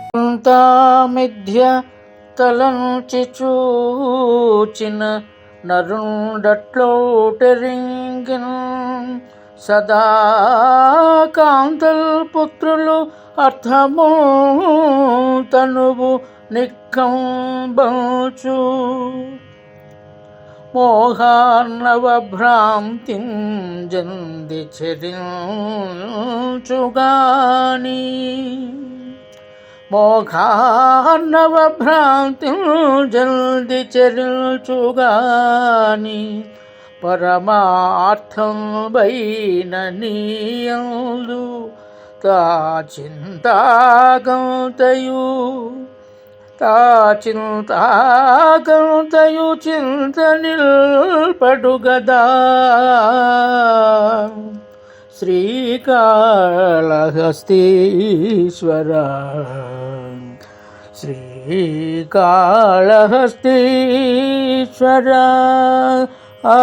మిథ్య తలంచి చూచిన నరుండట్లోటెరింగిన్ సదా కాంతల్ పుత్రులు అర్థము తనువు నిక్కంబంచు మోహార్ణవ భ్రాంతిం జంది చెరించుగాని మోహార్ణవ భ్రాంతిం జల్ది చెరించుగాని పరమార్థం వైన నీయందు తా చింతాగంతయు చింత నిల్పడుగదా శ్రీకాళహస్తీశ్వర శ్రీకాళహస్తీశ్వర ఆ